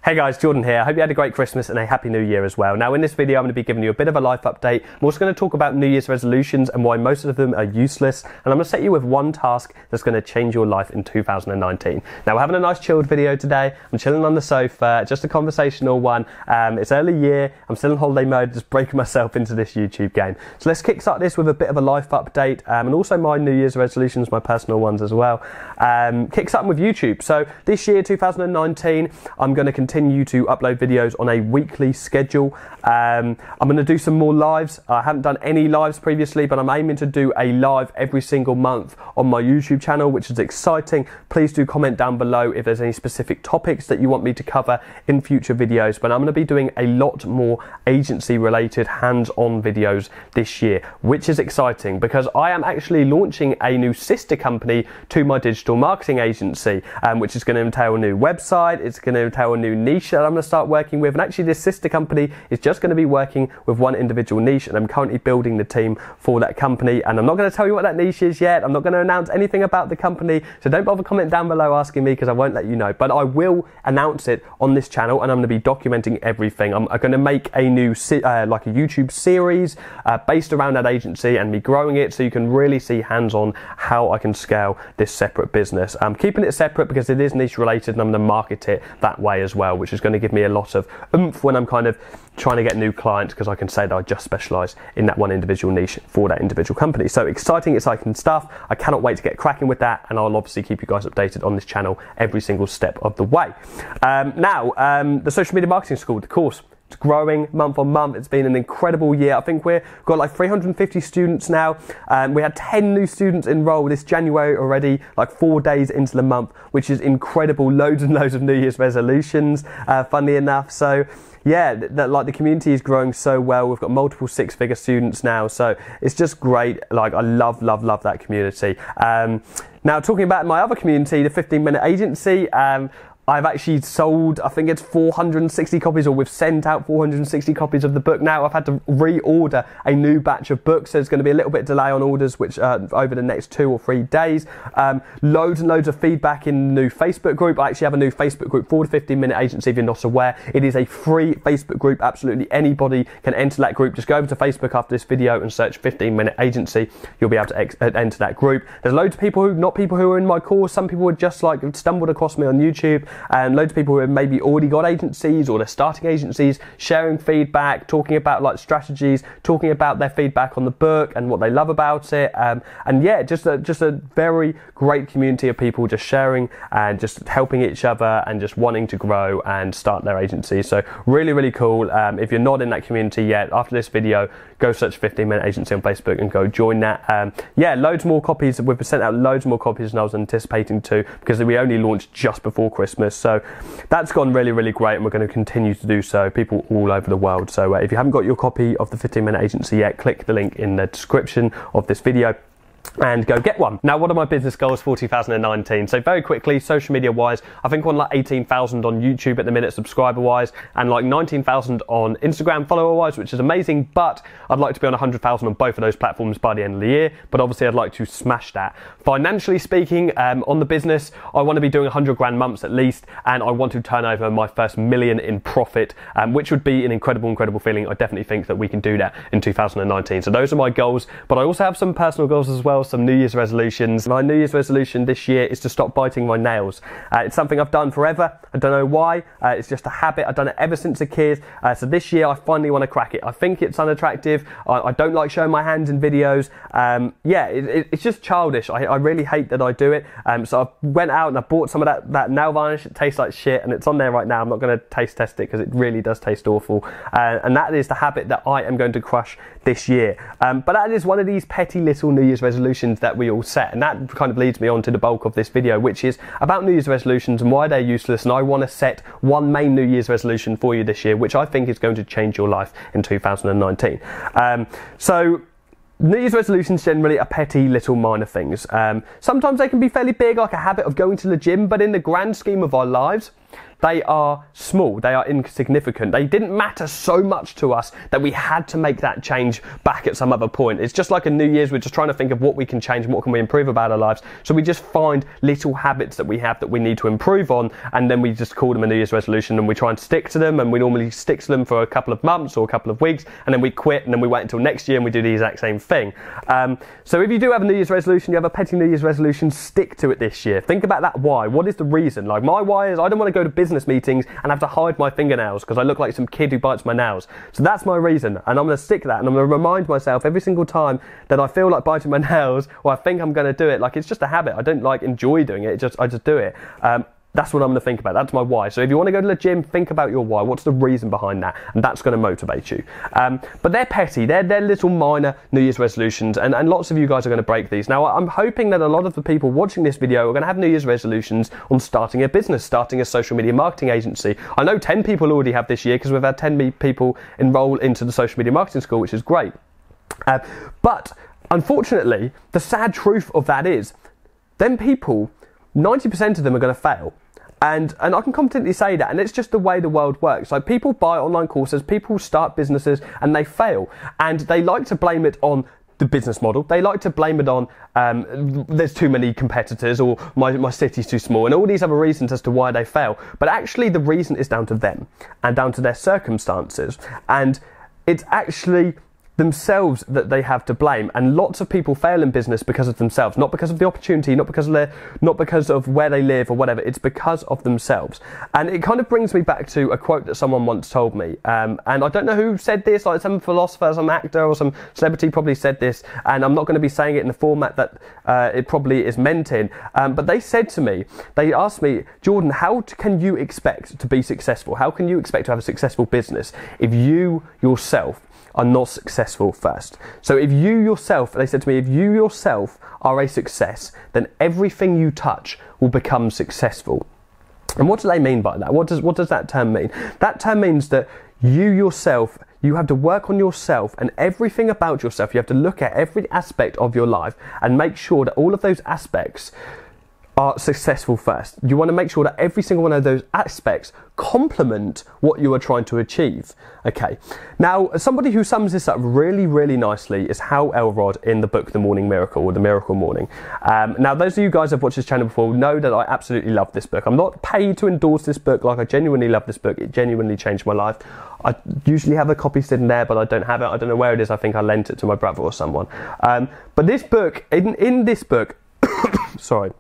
Hey guys, Jordan here. I hope you had a great Christmas and a happy new year as well. Now in this video I'm going to be giving you a bit of a life update. I'm also going to talk about New Year's resolutions and why most of them are useless, and I'm going to set you with one task that's going to change your life in 2019. Now we're having a nice chilled video today. I'm chilling on the sofa, just a conversational one. It's early year, I'm still in holiday mode, just breaking myself into this YouTube game. So let's kickstart this with a bit of a life update and also my New Year's resolutions, my personal ones as well. Kickstarting with YouTube. So this year, 2019, I'm going to continue to upload videos on a weekly schedule. I'm going to do some more lives. I haven't done any lives previously, but I'm aiming to do a live every single month on my YouTube channel, which is exciting. Please do comment down below if there's any specific topics that you want me to cover in future videos, but I'm going to be doing a lot more agency related hands-on videos this year, which is exciting because I am actually launching a new sister company to my digital marketing agency, which is going to entail a new website. It's going to entail a new niche that I'm going to start working with, and actually this sister company is just going to be working with one individual niche, and I'm currently building the team for that company, and I'm not going to tell you what that niche is yet. I'm not going to announce anything about the company, so don't bother comment down below asking me because I won't let you know, but I will announce it on this channel and I'm going to be documenting everything. I'm going to make a new like a YouTube series based around that agency and me growing it, so you can really see hands-on how I can scale this separate business. I'm keeping it separate because it is niche related, and I'm going to market it that way as well, which is going to give me a lot of oomph when I'm kind of trying to get new clients, because I can say that I just specialise in that one individual niche for that individual company. So exciting stuff. I cannot wait to get cracking with that, and I'll obviously keep you guys updated on this channel every single step of the way. The social media marketing school, the course, it's growing month on month. It's been an incredible year. I think we've got like 350 students now. We had 10 new students enroll this January already, like 4 days into the month, which is incredible. Loads and loads of New Year's resolutions, funnily enough. So yeah, the community is growing so well. We've got multiple six-figure students now, so it's just great. Like I love that community. Now talking about my other community, the 15-minute agency, I've actually sold, I think it's 460 copies, or we've sent out 460 copies of the book now. I've had to reorder a new batch of books, so there's going to be a little bit delay on orders, which over the next 2 or 3 days. Loads and loads of feedback in the new Facebook group. I actually have a new Facebook group for the 15-minute agency, if you're not aware. It is a free Facebook group. Absolutely anybody can enter that group. Just go over to Facebook after this video and search 15-minute agency. You'll be able to enter that group. There's loads of people not people who are in my course. Some people have just like stumbled across me on YouTube, and loads of people who have maybe already got agencies or they're starting agencies, sharing feedback, talking about like strategies, talking about their feedback on the book and what they love about it, and yeah, just a very great community of people just sharing and just helping each other and just wanting to grow and start their agency. So really cool. If you're not in that community yet, after this video, go search 15-minute agency on Facebook and go join that. Yeah, loads more copies. We've sent out loads more copies than I was anticipating to, because we only launched just before Christmas. So that's gone really great, and we're going to continue to do so. People all over the world. So if you haven't got your copy of the 15-minute agency yet, click the link in the description of this video and go get one. Now, what are my business goals for 2019? So very quickly, social media wise, I think we're on like 18,000 on YouTube at the minute, subscriber wise, and like 19,000 on Instagram follower wise, which is amazing, but I'd like to be on 100,000 on both of those platforms by the end of the year. But obviously I'd like to smash that. Financially speaking, on the business, I want to be doing 100 grand months at least, and I want to turn over my first million in profit, which would be an incredible feeling. I definitely think that we can do that in 2019. So those are my goals, but I also have some personal goals as well, some New Year's resolutions. My New Year's resolution this year is to stop biting my nails. It's something I've done forever. I don't know why. It's just a habit. I've done it ever since a kid. So this year I finally want to crack it. I think it's unattractive. I don't like showing my hands in videos. Yeah, it's just childish. I really hate that I do it. So I went out and I bought some of that nail varnish. It tastes like shit, and it's on there right now. I'm not going to taste test it because it really does taste awful. And that is the habit that I am going to crush this year. But that is one of these petty little New Year's resolutions that we all set, and that kind of leads me on to the bulk of this video, which is about New Year's resolutions and why they're useless. And I want to set one main New Year's resolution for you this year, which I think is going to change your life in 2019. So New Year's resolutions generally are petty little minor things. Sometimes they can be fairly big, like a habit of going to the gym, but in the grand scheme of our lives, They are small, they are insignificant. They didn't matter so much to us that we had to make that change back at some other point. It's just like a New Year's, we're just trying to think of what we can change and what can we improve about our lives. So we just find little habits that we have that we need to improve on, and then we just call them a New Year's resolution, and we try and stick to them, and we normally stick to them for a couple of months or a couple of weeks, and then we quit, and then we wait until next year and we do the exact same thing. So if you do have a New Year's resolution, you have a petty New Year's resolution, stick to it this year. Think about that why. What is the reason? Like, my why is I don't want to go to business meetings and have to hide my fingernails because I look like some kid who bites my nails. So that's my reason, and I'm going to stick to that, and I'm going to remind myself every single time that I feel like biting my nails or I think I'm going to do it. Like, it's just a habit. I don't like enjoy doing it. I just do it. That's what I'm going to think about. That's my why. So if you want to go to the gym, think about your why. What's the reason behind that? And that's going to motivate you. But they're petty. They're little minor New Year's resolutions. And lots of you guys are going to break these. Now, I'm hoping that a lot of the people watching this video are going to have New Year's resolutions on starting a business, starting a social media marketing agency. I know 10 people already have this year because we've had 10 people enroll into the social media marketing school, which is great. But unfortunately, the sad truth of that is, them people, 90% of them are going to fail. And I can confidently say that, and it's just the way the world works. Like, people buy online courses, people start businesses, and they fail. And they like to blame it on the business model. They like to blame it on there's too many competitors, or my city's too small, and all these other reasons as to why they fail. But actually the reason is down to them and down to their circumstances. And it's actually themselves that they have to blame, and lots of people fail in business because of themselves, not because of the opportunity, not because of where they live or whatever. It's because of themselves. And it kind of brings me back to a quote that someone once told me, and I don't know who said this, like some philosopher, some actor or some celebrity probably said this, and I'm not going to be saying it in the format that it probably is meant in, but they said to me, they asked me, Jordan, how can you expect to be successful? How can you expect to have a successful business if you yourself are not successful first? So if you yourself, they said to me, if you yourself are a success, then everything you touch will become successful. And what do they mean by that? What does that term mean? That term means that you yourself, you have to work on yourself and everything about yourself. You have to look at every aspect of your life and make sure that all of those aspects are successful first. You want to make sure that every single one of those aspects complement what you are trying to achieve. Okay. Now, somebody who sums this up really, really nicely is Hal Elrod in the book The Morning Miracle, or The Miracle Morning. Now, those of you guys who have watched this channel before know that I absolutely love this book. I'm not paid to endorse this book. Like, I genuinely love this book. It genuinely changed my life. I usually have a copy sitting there, but I don't have it. I don't know where it is. I think I lent it to my brother or someone. But this book, in this book, sorry.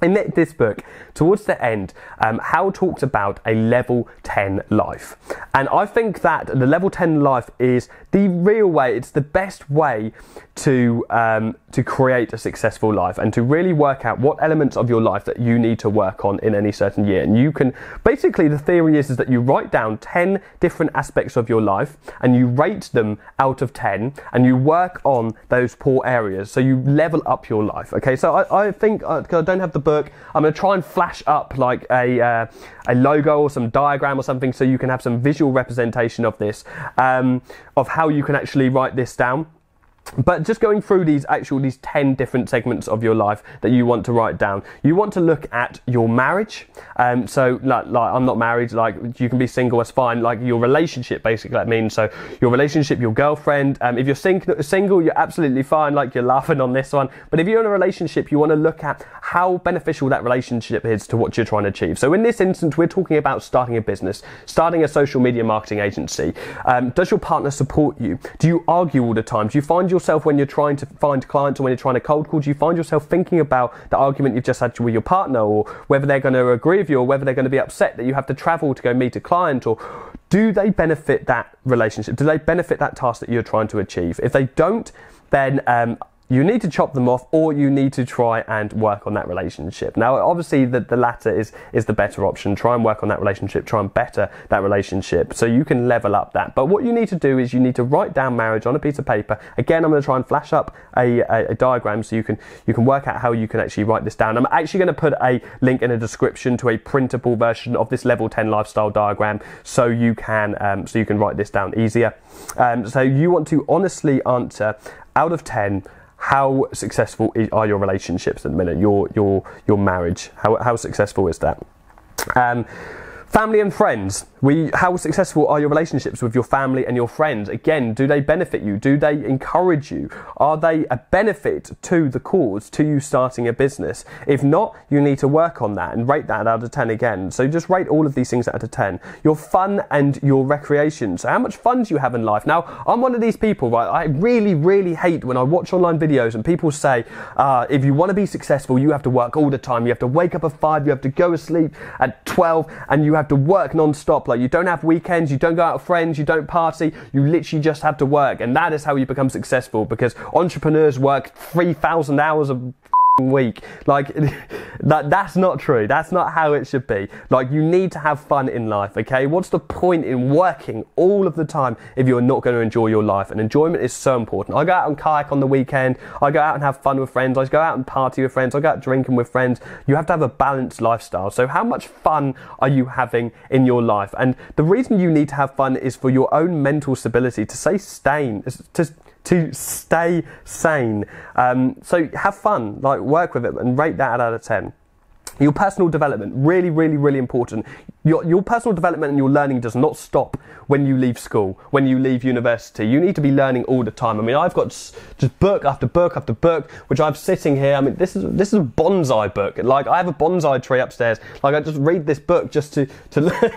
In this book, towards the end, Hal talks about a level 10 life. And I think that the level 10 life is the real way, it's the best way to create a successful life and to really work out what elements of your life that you need to work on in any certain year. And you can, basically the theory is that you write down 10 different aspects of your life and you rate them out of 10 and you work on those poor areas. So you level up your life. Okay, so I think, because I don't have the book, I'm going to try and flash up like a logo or some diagram or something so you can have some visual representation of this, of how you can actually write this down. But just going through these 10 different segments of your life that you want to write down. You want to look at your marriage. So like I'm not married, like you can be single, that's fine. Like your relationship, basically, that means. So your relationship, your girlfriend. If you're single, you're absolutely fine. Like, you're laughing on this one. But if you're in a relationship, you want to look at how beneficial that relationship is to what you're trying to achieve. So in this instance, we're talking about starting a business, starting a social media marketing agency. Does your partner support you? Do you argue all the time? Do you find yourself, when you're trying to find clients or when you're trying to cold call, do you find yourself thinking about the argument you've just had with your partner, or whether they're going to agree with you, or whether they're going to be upset that you have to travel to go meet a client? Or do they benefit that relationship? Do they benefit that task that you're trying to achieve? If they don't, then you need to chop them off, or you need to try and work on that relationship. Now, obviously, the latter is the better option. Try and work on that relationship, try and better that relationship so you can level up that. But what you need to do is you need to write down marriage on a piece of paper. Again, I'm going to try and flash up a diagram so you can work out how you can actually write this down. I'm actually going to put a link in the description to a printable version of this level 10 lifestyle diagram so you can write this down easier. So you want to honestly answer, out of 10, how successful are your relationships at the minute? Your marriage, how successful is that? Family and friends. How successful are your relationships with your family and your friends? Again, do they benefit you? Do they encourage you? Are they a benefit to the cause, to you starting a business? If not, you need to work on that and rate that out of 10 again. So just rate all of these things out of 10. Your fun and your recreation. So how much fun do you have in life? Now, I'm one of these people, right? I really, really hate when I watch online videos and people say, if you want to be successful, you have to work all the time. You have to wake up at 5, you have to go to sleep at 12, and you have to work non-stop. Like, you don't have weekends, you don't go out with friends, you don't party, you literally just have to work. And that is how you become successful, because entrepreneurs work 3,000 hours a week. Like, that's not true. That's not how it should be. Like, you need to have fun in life, okay? What's the point in working all of the time if you're not going to enjoy your life? And enjoyment is so important. I go out and kayak on the weekend, I go out and have fun with friends, I go out and party with friends, I go out drinking with friends. You have to have a balanced lifestyle. So how much fun are you having in your life? And the reason you need to have fun is for your own mental stability, to stay sane, so have fun, like, work with it and rate that out of 10. Your personal development, really, really, really important. Your personal development and your learning does not stop when you leave school, when you leave university. You need to be learning all the time. I mean, I've got just book after book after book, which I'm sitting here. I mean, this is a bonsai book. Like, I have a bonsai tree upstairs. Like, I just read this book just to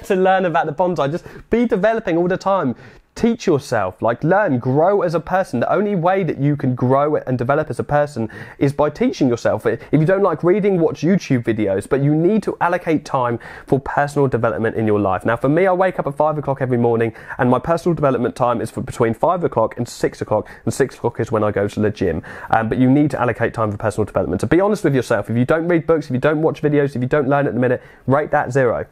learn about the bonsai. Just be developing all the time. Teach yourself, like, learn, grow as a person. The only way that you can grow and develop as a person is by teaching yourself. If you don't like reading, watch YouTube videos, but you need to allocate time for personal development in your life. Now, for me, I wake up at 5 o'clock every morning, and my personal development time is for between 5 o'clock and 6 o'clock, and 6 o'clock is when I go to the gym. But you need to allocate time for personal development. So be honest with yourself. If you don't read books, if you don't watch videos, if you don't learn at the minute, rate that 0.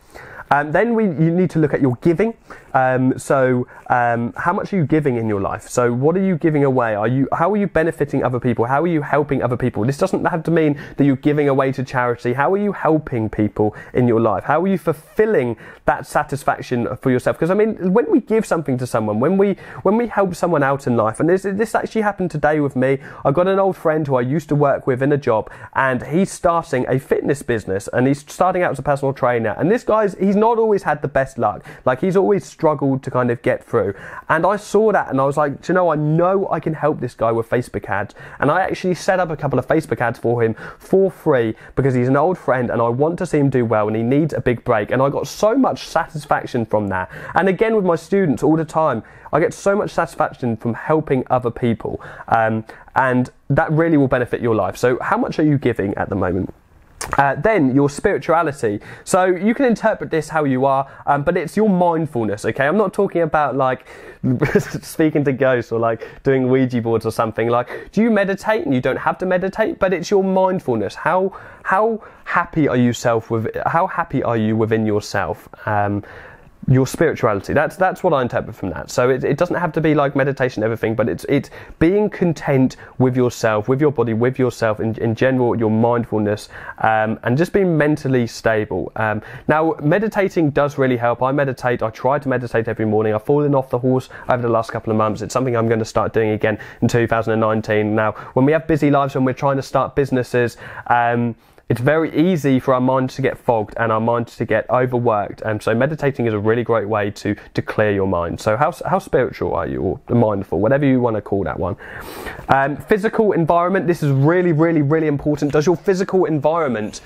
Then you need to look at your giving. How much are you giving in your life? So what are you giving away? How are you benefiting other people? How are you helping other people? This doesn't have to mean that you're giving away to charity. How are you helping people in your life? How are you fulfilling that satisfaction for yourself? Because, I mean, when we give something to someone, when we help someone out in life, and this actually happened today with me. I've got an old friend who I used to work with in a job, and he's starting a fitness business, and he's starting out as a personal trainer. And this guy's, he's not always had the best luck. Like, he's always struggled to kind of get through. And I saw that and I was like, do you know, I know I can help this guy with Facebook ads. And I actually set up a couple of Facebook ads for him for free, because he's an old friend and I want to see him do well and he needs a big break. And I got so much satisfaction from that. And again, with my students all the time, I get so much satisfaction from helping other people. And that really will benefit your life. So how much are you giving at the moment? Then your spirituality. So you can interpret this how you are, but it's your mindfulness, okay? I'm not talking about, like, speaking to ghosts or, like, doing Ouija boards or something. Like, do you meditate? And you don't have to meditate, but it's your mindfulness. How happy are you how happy are you within yourself? Your spirituality. That's what I interpret from that. So it doesn't have to be like meditation, everything, but it's being content with yourself, with your body, with yourself in general, your mindfulness, and just being mentally stable. Now, meditating does really help. I meditate. I try to meditate every morning. I've fallen off the horse over the last couple of months. It's something I'm going to start doing again in 2019. Now, when we have busy lives, when we're trying to start businesses, it's very easy for our minds to get fogged and our minds to get overworked. So meditating is a really great way to clear your mind. So how spiritual are you, or mindful, whatever you want to call that one. Physical environment. This is really, really, really important. Does your physical environment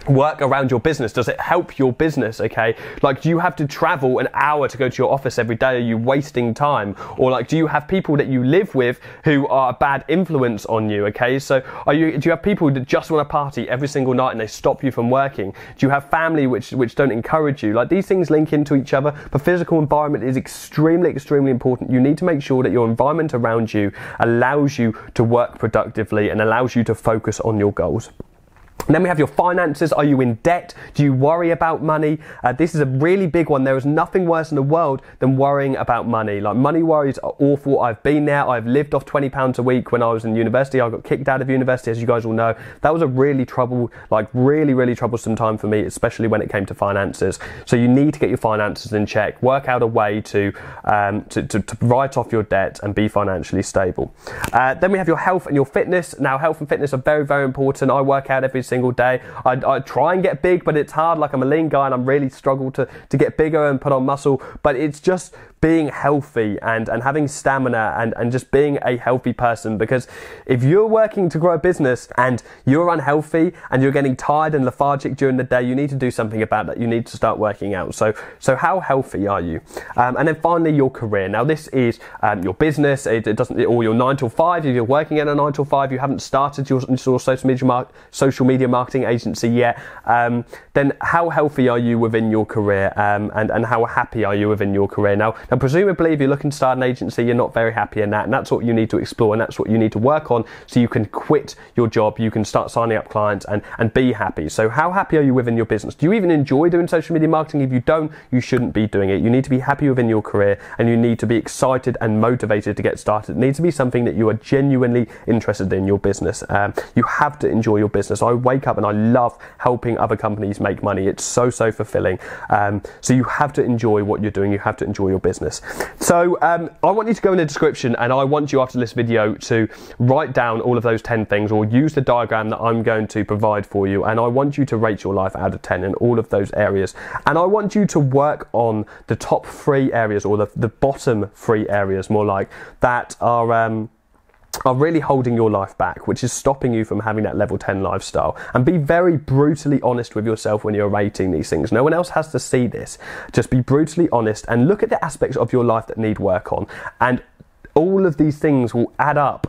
work around your business? Does it help your business? Okay, like, do you have to travel an hour to go to your office every day? Are you wasting time? Or, like, do you have people that you live with who are a bad influence on you? Okay, so do you have people that just want to party every single night and they stop you from working? Do you have family which don't encourage you? Like, these things link into each other. But physical environment is extremely, extremely important. You need to make sure that your environment around you allows you to work productively and allows you to focus on your goals. And then we have your finances. Are you in debt? Do you worry about money? This is a really big one. There is nothing worse in the world than worrying about money. Like, money worries are awful. I've been there. I've lived off £20 a week when I was in university. I got kicked out of university, as you guys all know. That was a really really troublesome time for me, especially when it came to finances. So you need to get your finances in check. Work out a way to write off your debt and be financially stable. Then we have your health and your fitness. Now, health and fitness are very, very important. I work out every single day. I try and get big, but it's hard. Like, I'm a lean guy and I'm really struggle to get bigger and put on muscle, but it's just being healthy and having stamina and just being a healthy person. Because if you're working to grow a business and you're unhealthy and you're getting tired and lethargic during the day, you need to do something about that. You need to start working out. So how healthy are you? And then finally, your career. Now, this is your business. It doesn't, or your 9 to 5. If you're working at a 9 to 5, you haven't started your social media marketing agency yet, then how healthy are you within your career, and how happy are you within your career? Now, presumably, if you're looking to start an agency, you're not very happy in that, and that's what you need to explore, and that's what you need to work on, so you can quit your job, you can start signing up clients and be happy. So how happy are you within your business? Do you even enjoy doing social media marketing? If you don't, you shouldn't be doing it. You need to be happy within your career, and you need to be excited and motivated to get started. It needs to be something that you are genuinely interested in your business. You have to enjoy your business. I wake up and I love helping other companies make money. It's so fulfilling. So you have to enjoy what you're doing. You have to enjoy your business. So I want you to go in the description, and I want you, after this video, to write down all of those 10 things, or use the diagram that I'm going to provide for you, and I want you to rate your life out of 10 in all of those areas. And I want you to work on the top 3 areas, or the bottom 3 areas, more like, that are really holding your life back, which is stopping you from having that level 10 lifestyle. And be very brutally honest with yourself when you're rating these things. No one else has to see this. Just be brutally honest and look at the aspects of your life that need work on. And all of these things will add up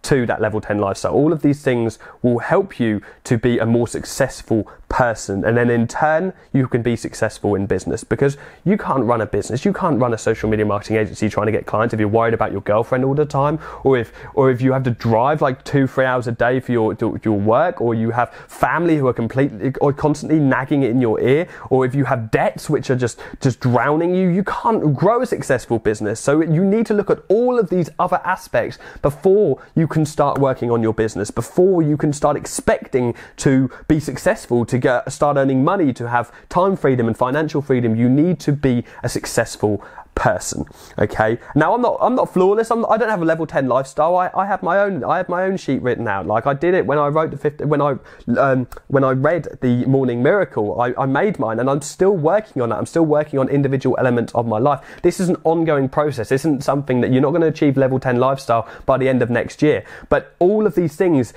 to that level 10 lifestyle. All of these things will help you to be a more successful person, and then in turn you can be successful in business, because you can't run a business, you can't run a social media marketing agency trying to get clients if you're worried about your girlfriend all the time, or if you have to drive like 2-3 hours a day for your work, or you have family who are completely or constantly nagging it in your ear, or if you have debts which are just drowning you. You can't grow a successful business. So you need to look at all of these other aspects before you can start working on your business, before you can start expecting to be successful, to start earning money, to have time freedom and financial freedom. You need to be a successful person. Okay, now I'm not flawless. I don't have a level 10 lifestyle. I have my own sheet written out. Like, I did it when I wrote when I read the Morning Miracle. I made mine, and I'm still working on that. I'm still working on individual elements of my life. This is an ongoing process. This isn't something that you're not going to achieve level 10 lifestyle by the end of next year. But all of these things,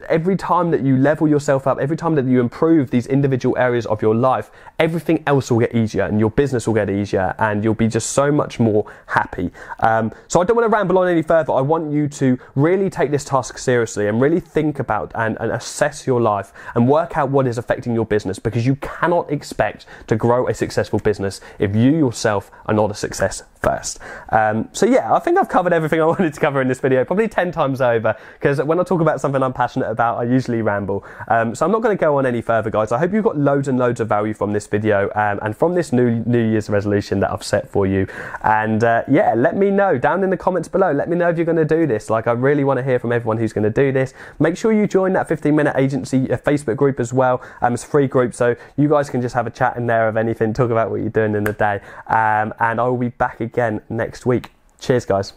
every time that you level yourself up, every time that you improve these individual areas of your life, everything else will get easier, and your business will get easier, and you'll be just so much more happy. So I don't want to ramble on any further. I want you to really take this task seriously and really think about and assess your life and work out what is affecting your business, because you cannot expect to grow a successful business if you yourself are not a success first. So yeah, I think I've covered everything I wanted to cover in this video, probably 10 times over, because when I talk about something I'm passionate about, I usually ramble. So I'm not going to go on any further, guys. I hope you got loads and loads of value from this video, and from this New Year's resolution that I've set for you. And yeah, let me know down in the comments below. Let me know if you're going to do this. Like, I really want to hear from everyone who's going to do this. Make sure you join that 15-minute agency Facebook group as well. It's a free group, so you guys can just have a chat in there of anything, talk about what you're doing in the day. And I will be back again next week. Cheers, guys.